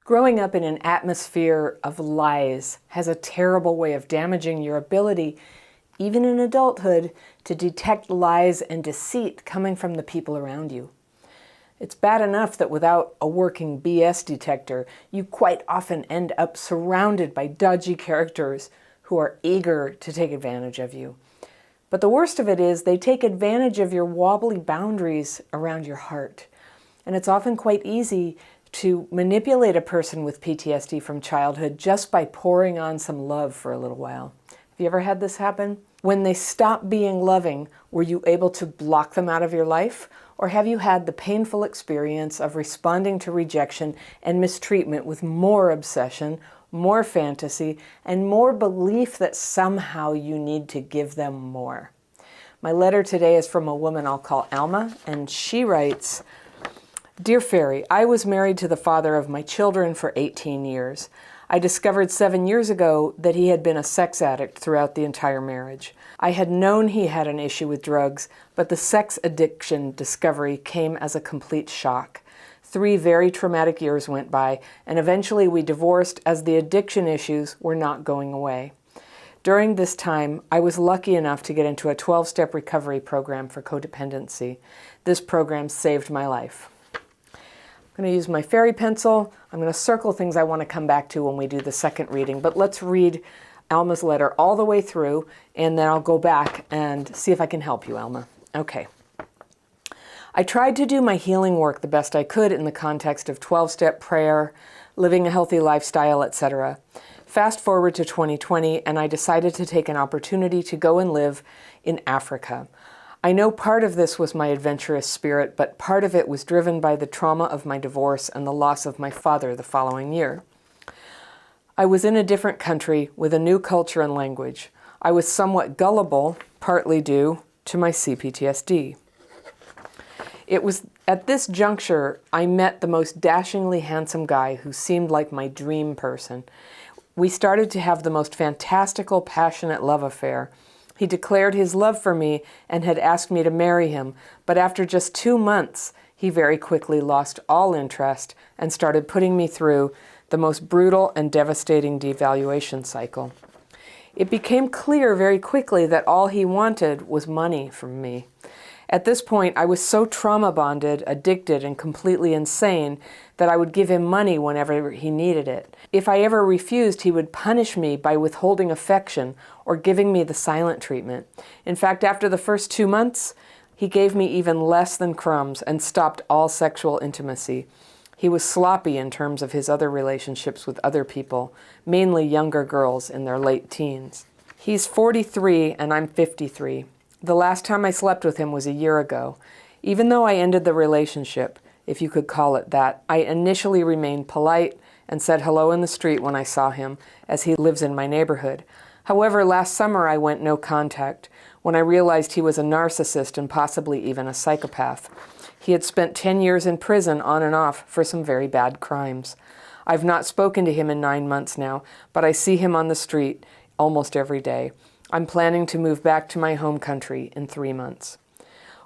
Growing up in an atmosphere of lies has a terrible way of damaging your ability, even in adulthood, to detect lies and deceit coming from the people around you. It's bad enough that without a working BS detector, you quite often end up surrounded by dodgy characters who are eager to take advantage of you. But the worst of it is they take advantage of your wobbly boundaries around your heart. And it's often quite easy to manipulate a person with PTSD from childhood just by pouring on some love for a little while. Have you ever had this happen? When they stop being loving, were you able to block them out of your life? Or have you had the painful experience of responding to rejection and mistreatment with more obsession, more fantasy, and more belief that somehow you need to give them more? My letter today is from a woman I'll call Alma, and she writes, "Dear Fairy, I was married to the father of my children for 18 years. I discovered 7 years ago that he had been a sex addict throughout the entire marriage. I had known he had an issue with drugs, but the sex addiction discovery came as a complete shock. 3 very traumatic years went by, and eventually we divorced as the addiction issues were not going away. During this time, I was lucky enough to get into a 12-step recovery program for codependency. This program saved my life." I'm going to use my fairy pencil. I'm going to circle things I want to come back to when we do the second reading. But let's read Alma's letter all the way through, and then I'll go back and see if I can help you, Alma. Okay. "I tried to do my healing work the best I could in the context of 12-step prayer, living a healthy lifestyle, etc. Fast forward to 2020, and I decided to take an opportunity to go and live in Africa. I know part of this was my adventurous spirit, but part of it was driven by the trauma of my divorce and the loss of my father the following year. I was in a different country with a new culture and language. I was somewhat gullible, partly due to my CPTSD. It was at this juncture I met the most dashingly handsome guy who seemed like my dream person. We started to have the most fantastical, passionate love affair. He declared his love for me and had asked me to marry him, but after just 2 months, he very quickly lost all interest and started putting me through the most brutal and devastating devaluation cycle. It became clear very quickly that all he wanted was money from me. At this point, I was so trauma bonded, addicted, and completely insane that I would give him money whenever he needed it. If I ever refused, he would punish me by withholding affection or giving me the silent treatment. In fact, after the first 2 months, he gave me even less than crumbs and stopped all sexual intimacy. He was sloppy in terms of his other relationships with other people, mainly younger girls in their late teens. He's 43 and I'm 53. The last time I slept with him was a year ago. Even though I ended the relationship, if you could call it that, I initially remained polite and said hello in the street when I saw him, as he lives in my neighborhood. However, last summer I went no contact when I realized he was a narcissist and possibly even a psychopath. He had spent 10 years in prison on and off for some very bad crimes. I've not spoken to him in 9 months now, but I see him on the street almost every day. I'm planning to move back to my home country in 3 months.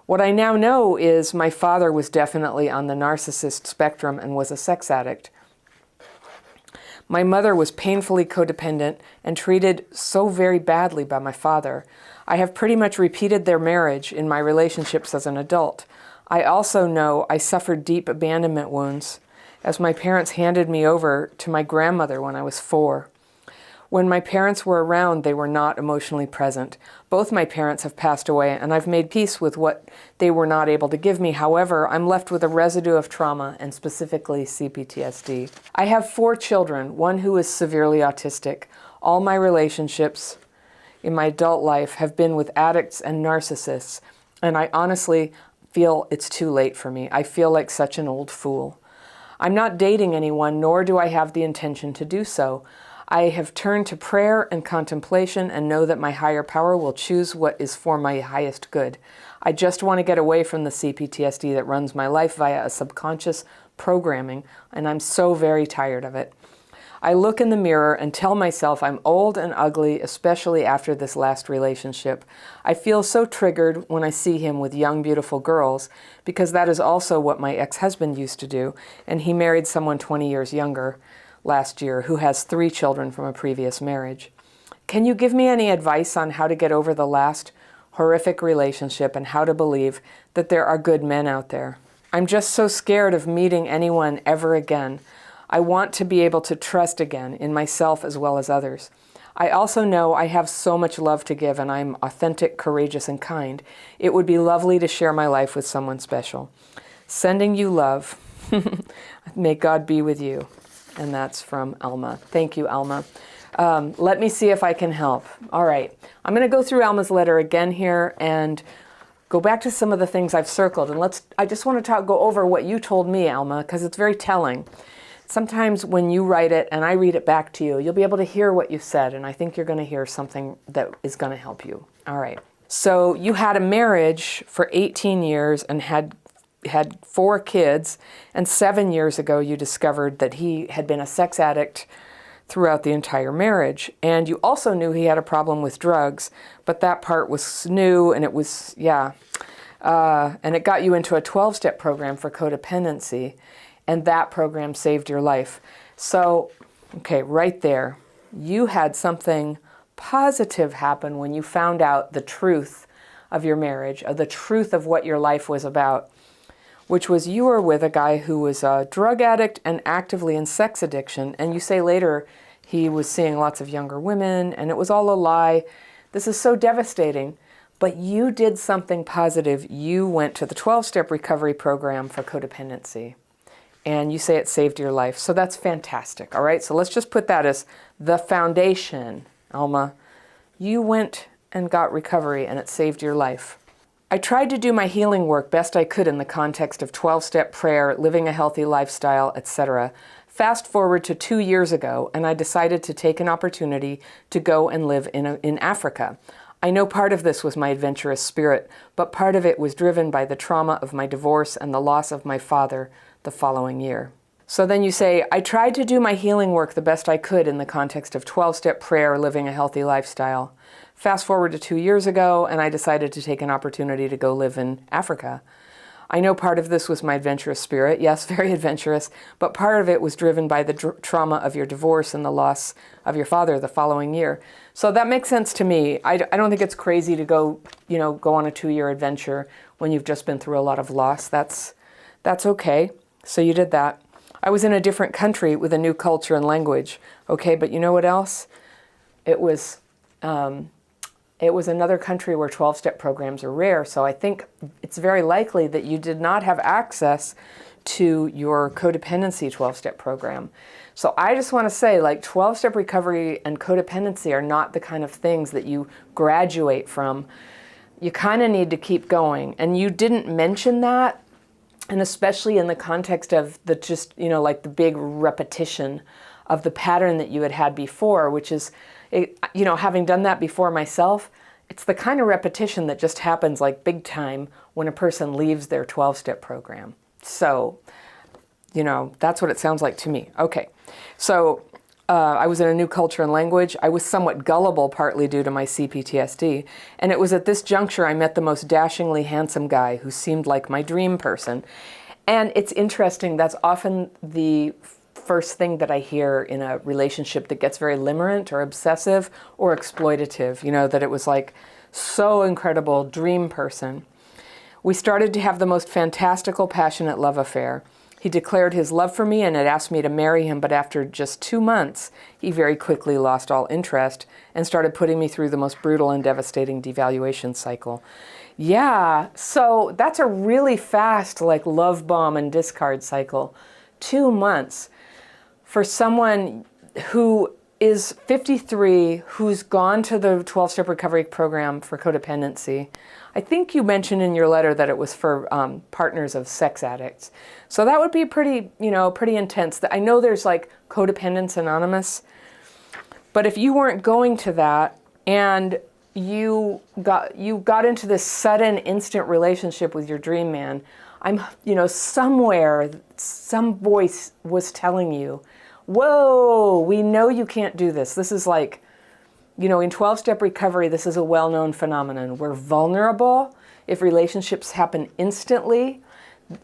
What I now know is my father was definitely on the narcissist spectrum and was a sex addict. My mother was painfully codependent and treated so very badly by my father. I have pretty much repeated their marriage in my relationships as an adult. I also know I suffered deep abandonment wounds as my parents handed me over to my grandmother when I was 4. When my parents were around, they were not emotionally present. Both my parents have passed away, and I've made peace with what they were not able to give me. However, I'm left with a residue of trauma, and specifically CPTSD. I have 4 children, one who is severely autistic. All my relationships in my adult life have been with addicts and narcissists, and I honestly feel it's too late for me. I feel like such an old fool. I'm not dating anyone, nor do I have the intention to do so. I have turned to prayer and contemplation and know that my higher power will choose what is for my highest good. I just want to get away from the CPTSD that runs my life via a subconscious programming, and I'm so very tired of it. I look in the mirror and tell myself I'm old and ugly, especially after this last relationship. I feel so triggered when I see him with young, beautiful girls, because that is also what my ex-husband used to do, and he married someone 20 years younger last year who has 3 children from a previous marriage. Can you give me any advice on how to get over the last horrific relationship and how to believe that there are good men out there? I'm just so scared of meeting anyone ever again. I want to be able to trust again in myself as well as others. I also know I have so much love to give, and I'm authentic, courageous, and kind. It would be lovely to share my life with someone special. Sending you love. May God be with you. And that's from Alma. Thank you, Alma. Let me see if I can help. All right. I'm going to go through Alma's letter again here and go back to some of the things I've circled. And I just want to go over what you told me, Alma, because it's very telling. Sometimes when you write it and I read it back to you, you'll be able to hear what you said, and I think you're going to hear something that is going to help you. All right. So you had a marriage for 18 years and had 4 kids, and 7 years ago you discovered that he had been a sex addict throughout the entire marriage. And you also knew he had a problem with drugs, but that part was new, and it was, and it got you into a 12-step program for codependency. And that program saved your life. So, okay, right there, you had something positive happen when you found out the truth of your marriage, or the truth of what your life was about, which was you were with a guy who was a drug addict and actively in sex addiction. And you say later he was seeing lots of younger women, and it was all a lie. This is so devastating. But you did something positive. You went to the 12-step recovery program for codependency. And you say it saved your life. So that's fantastic. All right. So let's just put that as the foundation, Alma. You went and got recovery, and it saved your life. I tried to do my healing work best I could in the context of 12-step prayer, living a healthy lifestyle, etc. Fast forward to 2 years ago, and I decided to take an opportunity to go and live in Africa. I know part of this was my adventurous spirit, but part of it was driven by the trauma of my divorce and the loss of my father the following year. So then you say, I tried to do my healing work the best I could in the context of 12-step prayer, living a healthy lifestyle. Fast forward to 2 years ago, and I decided to take an opportunity to go live in Africa. I know part of this was my adventurous spirit, yes, very adventurous, but part of it was driven by the trauma of your divorce and the loss of your father the following year. So that makes sense to me. I don't think it's crazy to go on a 2-year adventure when you've just been through a lot of loss. That's okay. So you did that. I was in a different country with a new culture and language. Okay, but you know what else? It was another country where 12-step programs are rare. So I think it's very likely that you did not have access to your codependency 12-step program. So I just want to say, 12-step recovery and codependency are not the kind of things that you graduate from. You kind of need to keep going. And you didn't mention that. And especially in the context of the big repetition of the pattern that you had before, which is, having done that before myself, it's the kind of repetition that just happens big time when a person leaves their 12-step program. So, that's what it sounds like to me. Okay, so I was in a new culture and language. I was somewhat gullible, partly due to my CPTSD. And it was at this juncture I met the most dashingly handsome guy who seemed like my dream person. And it's interesting, that's often the first thing that I hear in a relationship that gets very limerent or obsessive or exploitative, that it was so incredible, dream person. We started to have the most fantastical, passionate love affair. He declared his love for me and had asked me to marry him, but after just 2 months, he very quickly lost all interest and started putting me through the most brutal and devastating devaluation cycle. Yeah, so that's a really fast, love bomb and discard cycle. 2 months. For someone who is 53, who's gone to the 12-step recovery program for codependency. I think you mentioned in your letter that it was for partners of sex addicts. So that would be pretty intense. I know there's Codependents Anonymous, but if you weren't going to that and you got into this sudden, instant relationship with your dream man, somewhere some voice was telling you, whoa, we know you can't do this. This is like, in 12-step recovery, this is a well-known phenomenon. We're vulnerable. If relationships happen instantly,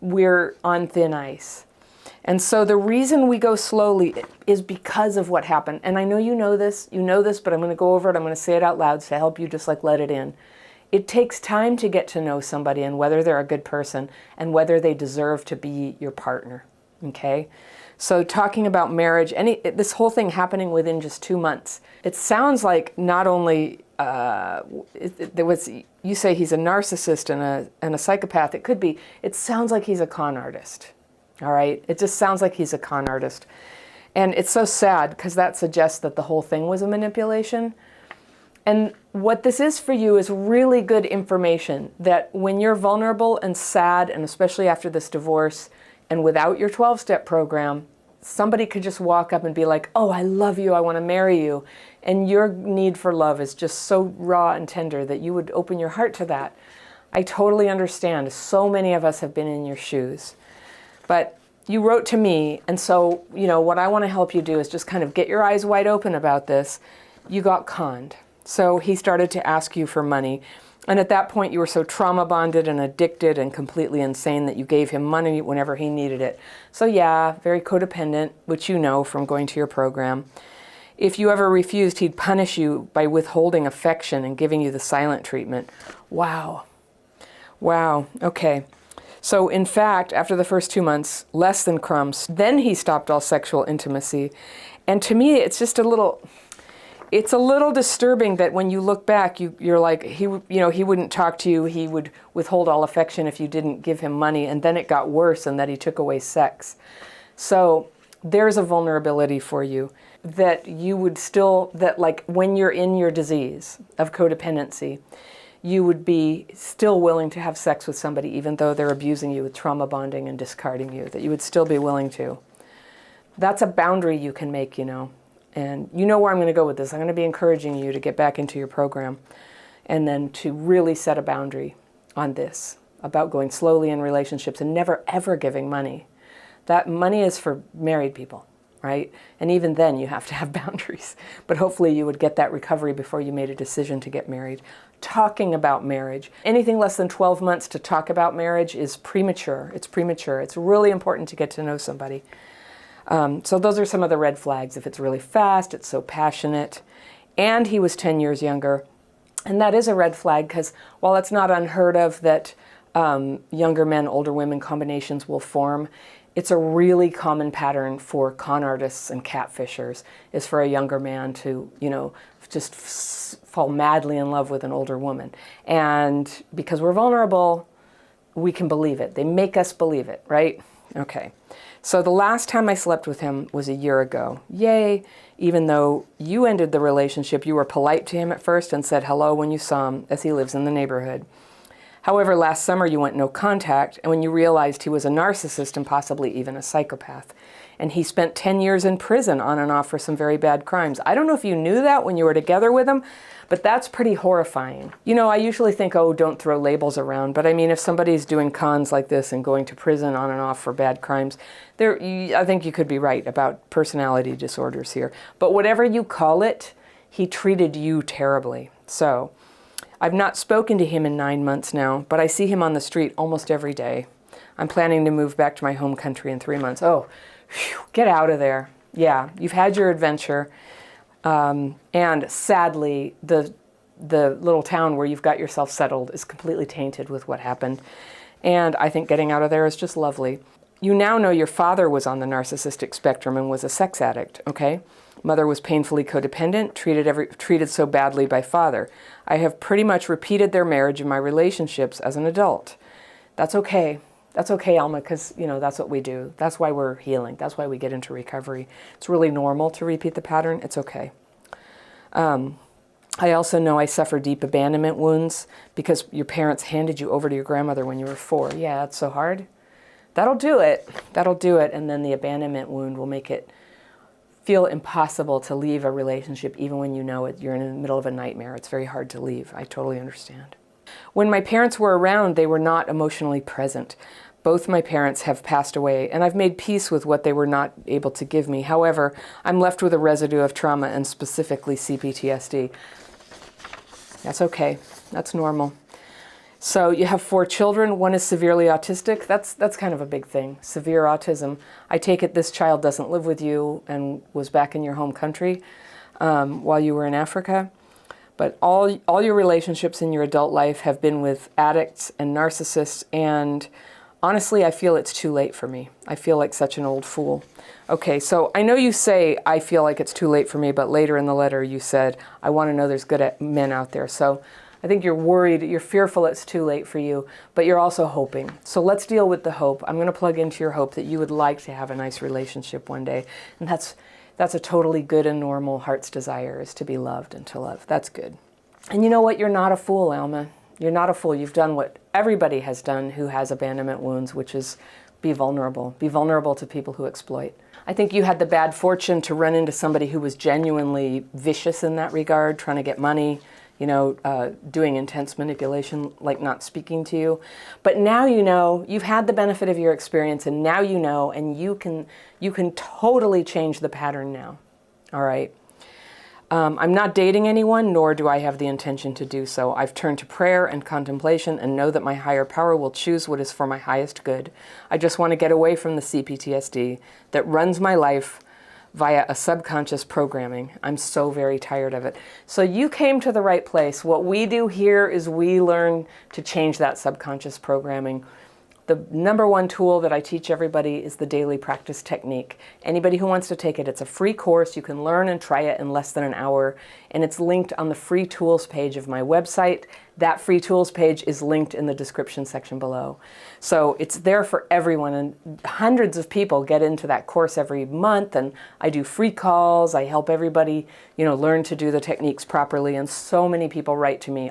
we're on thin ice. And so the reason we go slowly is because of what happened. And I know you know this, but I'm going to go over it. I'm going to say it out loud to help you just like let it in. It takes time to get to know somebody and whether they're a good person and whether they deserve to be your partner. Okay? So talking about marriage, this whole thing happening within just 2 months, it sounds like not only you say he's a narcissist and a psychopath. It could be. It sounds like he's a con artist. All right? It just sounds like he's a con artist. And it's so sad because that suggests that the whole thing was a manipulation. And what this is for you is really good information that when you're vulnerable and sad, and especially after this divorce and without your 12-step program, somebody could just walk up and be like, oh, I love you, I want to marry you. And your need for love is just so raw and tender that you would open your heart to that. I totally understand. So many of us have been in your shoes. But you wrote to me, and so, what I want to help you do is just kind of get your eyes wide open about this. You got conned. So he started to ask you for money. And at that point, you were so trauma bonded and addicted and completely insane that you gave him money whenever he needed it. So yeah, very codependent, which you know from going to your program. If you ever refused, he'd punish you by withholding affection and giving you the silent treatment. Wow. Wow. Okay. So in fact, after the first 2 months, less than crumbs, then he stopped all sexual intimacy. And to me, it's just a little disturbing that when you look back, you're like, he wouldn't talk to you. He would withhold all affection if you didn't give him money. And then it got worse and that he took away sex. So there's a vulnerability for you that you would still, that like when you're in your disease of codependency, you would be still willing to have sex with somebody even though they're abusing you with trauma bonding and discarding you, that you would still be willing to. That's a boundary you can make, And you know where I'm going to go with this. I'm going to be encouraging you to get back into your program and then to really set a boundary on this about going slowly in relationships and never ever giving money. That money is for married people, right? And even then you have to have boundaries. But hopefully you would get that recovery before you made a decision to get married. Talking about marriage. Anything less than 12 months to talk about marriage is premature. It's premature. It's really important to get to know somebody. So those are some of the red flags. If it's really fast, it's so passionate, and he was 10 years younger. And that is a red flag because while it's not unheard of that younger men, older women combinations will form, it's a really common pattern for con artists and catfishers is for a younger man to, just fall madly in love with an older woman. And because we're vulnerable, we can believe it. They make us believe it, right? Okay. So the last time I slept with him was a year ago. Yay! Even though you ended the relationship, you were polite to him at first and said hello when you saw him, as he lives in the neighborhood. However, last summer you went no contact, and when you realized he was a narcissist and possibly even a psychopath. And he spent 10 years in prison on and off for some very bad crimes. I don't know if you knew that when you were together with him, but that's pretty horrifying. I usually think, oh, don't throw labels around. But I mean, if somebody's doing cons like this and going to prison on and off for bad crimes, I think you could be right about personality disorders here. But whatever you call it, he treated you terribly. So I've not spoken to him in 9 months now, but I see him on the street almost every day. I'm planning to move back to my home country in 3 months. Oh, phew, get out of there. Yeah, you've had your adventure. And sadly, the little town where you've got yourself settled is completely tainted with what happened. And I think getting out of there is just lovely. You now know your father was on the narcissistic spectrum and was a sex addict, okay? Mother was painfully codependent, treated so badly by father. I have pretty much repeated their marriage in my relationships as an adult. That's okay. That's okay, Alma, because, that's what we do. That's why we're healing. That's why we get into recovery. It's really normal to repeat the pattern. It's okay. I also know I suffer deep abandonment wounds because your parents handed you over to your grandmother when you were 4. Yeah, it's so hard. That'll do it. That'll do it. And then the abandonment wound will make it feel impossible to leave a relationship even when you know it. You're in the middle of a nightmare. It's very hard to leave. I totally understand. When my parents were around, they were not emotionally present. Both my parents have passed away, and I've made peace with what they were not able to give me. However, I'm left with a residue of trauma, and specifically CPTSD. That's okay. That's normal. So you have 4 children. One is severely autistic. That's kind of a big thing, severe autism. I take it this child doesn't live with you and was back in your home country while you were in Africa. But all your relationships in your adult life have been with addicts and narcissists, and honestly, I feel it's too late for me. I feel like such an old fool. Okay, so I know you say, I feel like it's too late for me, but later in the letter you said, I want to know there's good men out there. So I think you're worried, you're fearful it's too late for you, but you're also hoping. So let's deal with the hope. I'm going to plug into your hope that you would like to have a nice relationship one day. And that's a totally good and normal heart's desire, is to be loved and to love. That's good. And you know what? You're not a fool, Alma. You're not a fool. You've done what everybody has done who has abandonment wounds, which is be vulnerable. Be vulnerable to people who exploit. I think you had the bad fortune to run into somebody who was genuinely vicious in that regard, trying to get money, doing intense manipulation, like not speaking to you. But now you know, you've had the benefit of your experience, and now you know, and you can totally change the pattern now. All right. I'm not dating anyone, nor do I have the intention to do so. I've turned to prayer and contemplation and know that my higher power will choose what is for my highest good. I just want to get away from the CPTSD that runs my life via a subconscious programming. I'm so very tired of it. So you came to the right place. What we do here is we learn to change that subconscious programming. The number one tool that I teach everybody is the daily practice technique. Anybody who wants to take it, it's a free course. You can learn and try it in less than an hour, and it's linked on the free tools page of my website. That free tools page is linked in the description section below. So it's there for everyone, and hundreds of people get into that course every month, and I do free calls. I help everybody, learn to do the techniques properly, and so many people write to me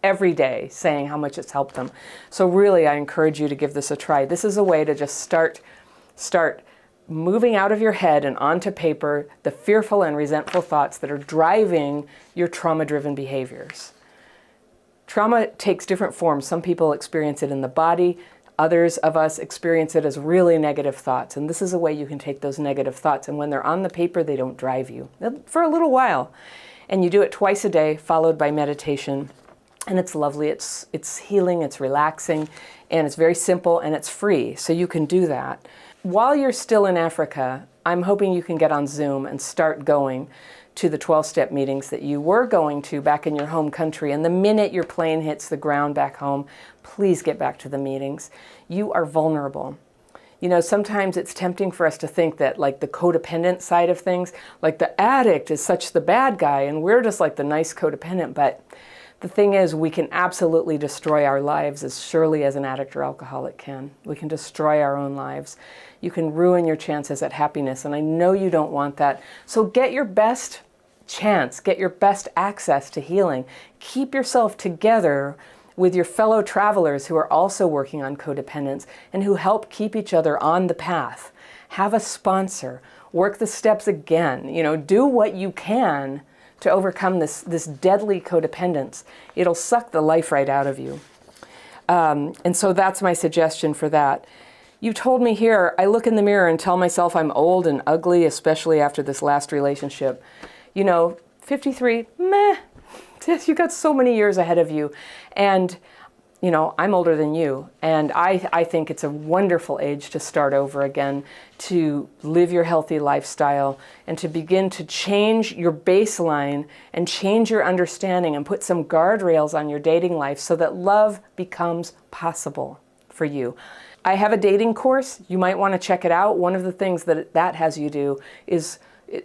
every day saying how much it's helped them. So really, I encourage you to give this a try. This is a way to just start moving out of your head and onto paper the fearful and resentful thoughts that are driving your trauma-driven behaviors. Trauma takes different forms. Some people experience it in the body. Others of us experience it as really negative thoughts. And this is a way you can take those negative thoughts, and when they're on the paper, they don't drive you for a little while. And you do it twice a day, followed by meditation. And it's lovely, it's healing, it's relaxing, and it's very simple, and it's free, so you can do that. While you're still in Africa, I'm hoping you can get on Zoom and start going to the 12-step meetings that you were going to back in your home country. And the minute your plane hits the ground back home, please get back to the meetings. You are vulnerable. Sometimes it's tempting for us to think that, like, the codependent side of things, like the addict is such the bad guy, and we're just like the nice codependent, but the thing is, we can absolutely destroy our lives as surely as an addict or alcoholic can. We can destroy our own lives. You can ruin your chances at happiness, and I know you don't want that. So get your best chance, get your best access to healing. Keep yourself together with your fellow travelers who are also working on codependence and who help keep each other on the path. Have a sponsor. Work the steps again. Do what you can to overcome this deadly codependence. It'll suck the life right out of you. And so that's my suggestion for that. You told me here, I look in the mirror and tell myself I'm old and ugly, especially after this last relationship. 53, meh, you got so many years ahead of you. And I'm older than you, and I think it's a wonderful age to start over again, to live your healthy lifestyle, and to begin to change your baseline and change your understanding and put some guardrails on your dating life so that love becomes possible for you. I have a dating course. You might want to check it out. One of the things that has you do is,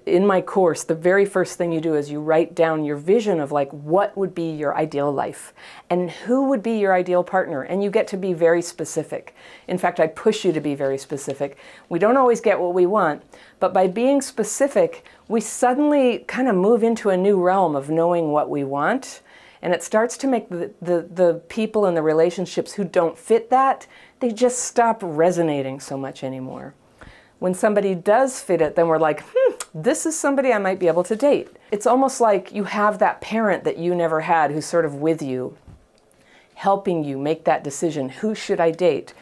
in my course, the very first thing you do is you write down your vision of what would be your ideal life and who would be your ideal partner. And you get to be very specific. In fact, I push you to be very specific. We don't always get what we want, but by being specific, we suddenly kind of move into a new realm of knowing what we want. And it starts to make the people and the relationships who don't fit that, they just stop resonating so much anymore. When somebody does fit it, then we're like, this is somebody I might be able to date. It's almost like you have that parent that you never had who's sort of with you, helping you make that decision. Who should I date?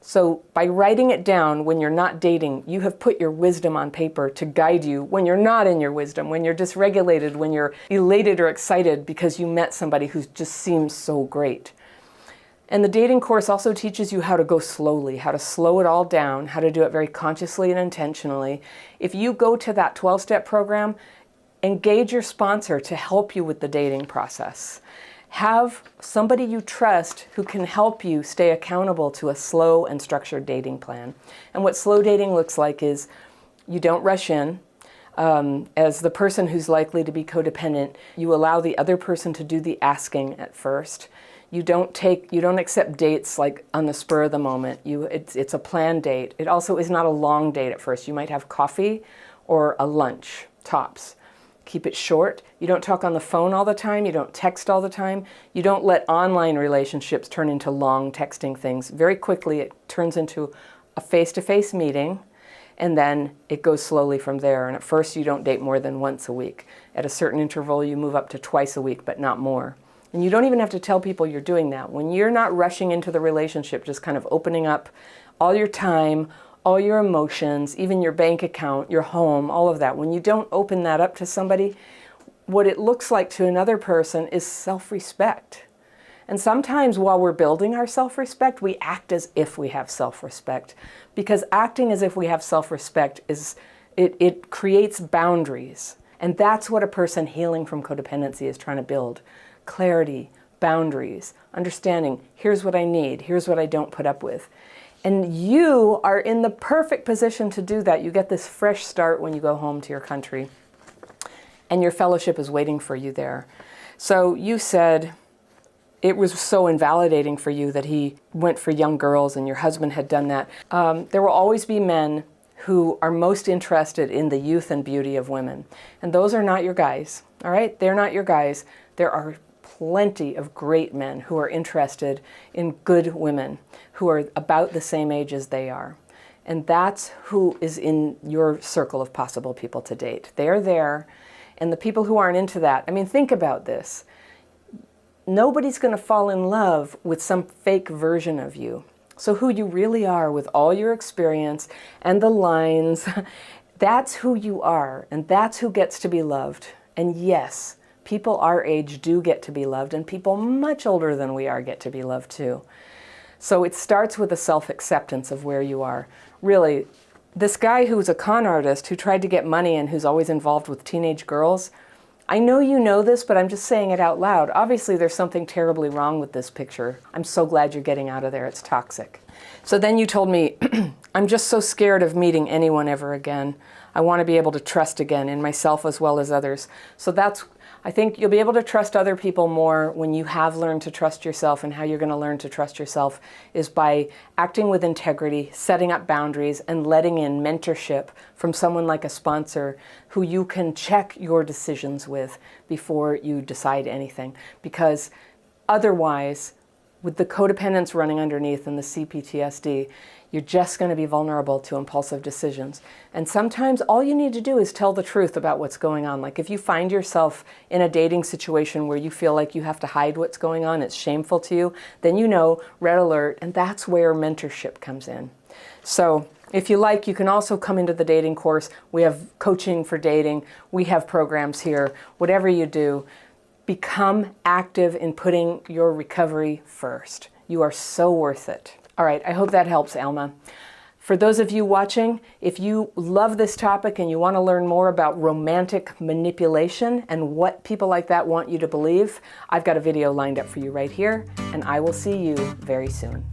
So by writing it down when you're not dating, you have put your wisdom on paper to guide you when you're not in your wisdom, when you're dysregulated, when you're elated or excited because you met somebody who just seems so great. And the dating course also teaches you how to go slowly, how to slow it all down, how to do it very consciously and intentionally. If you go to that 12-step program, engage your sponsor to help you with the dating process. Have somebody you trust who can help you stay accountable to a slow and structured dating plan. And what slow dating looks like is you don't rush in. As the person who's likely to be codependent, you allow the other person to do the asking at first. You don't accept dates like on the spur of the moment. It's a planned date. It also is not a long date at first. You might have coffee or a lunch, tops. Keep it short. You don't talk on the phone all the time. You don't text all the time. You don't let online relationships turn into long texting things. Very quickly, it turns into a face-to-face meeting, and then it goes slowly from there. And at first, you don't date more than once a week. At a certain interval, you move up to twice a week, but not more. And you don't even have to tell people you're doing that. When you're not rushing into the relationship, just kind of opening up all your time, all your emotions, even your bank account, your home, all of that. When you don't open that up to somebody, what it looks like to another person is self-respect. And sometimes while we're building our self-respect, we act as if we have self-respect. Because acting as if we have self-respect it creates boundaries. And that's what a person healing from codependency is trying to build. Clarity, boundaries, understanding, here's what I need, here's what I don't put up with. And you are in the perfect position to do that. You get this fresh start when you go home to your country. And your fellowship is waiting for you there. So you said it was so invalidating for you that he went for young girls and your husband had done that. There will always be men who are most interested in the youth and beauty of women. And those are not your guys, all right? They're not your guys. There are plenty of great men who are interested in good women who are about the same age as they are. And that's who is in your circle of possible people to date. They are there. And the people who aren't into that, I mean, think about this. Nobody's going to fall in love with some fake version of you. So who you really are with all your experience and the lines, that's who you are. And that's who gets to be loved. And yes, people our age do get to be loved, and people much older than we are get to be loved too. So it starts with a self-acceptance of where you are. Really, this guy who's a con artist who tried to get money and who's always involved with teenage girls, I know you know this, but I'm just saying it out loud. Obviously, there's something terribly wrong with this picture. I'm so glad you're getting out of there. It's toxic. So then you told me, I'm just so scared of meeting anyone ever again. I want to be able to trust again in myself as well as others. So I think you'll be able to trust other people more when you have learned to trust yourself, and how you're going to learn to trust yourself is by acting with integrity, setting up boundaries, and letting in mentorship from someone like a sponsor who you can check your decisions with before you decide anything. Because otherwise, with the codependence running underneath and the CPTSD, you're just going to be vulnerable to impulsive decisions. And sometimes all you need to do is tell the truth about what's going on. Like if you find yourself in a dating situation where you feel like you have to hide what's going on, it's shameful to you, then you know, red alert, and that's where mentorship comes in. So if you like, you can also come into the dating course. We have coaching for dating. We have programs here. Whatever you do, become active in putting your recovery first. You are so worth it. All right, I hope that helps, Alma. For those of you watching, if you love this topic and you want to learn more about romantic manipulation and what people like that want you to believe, I've got a video lined up for you right here, and I will see you very soon.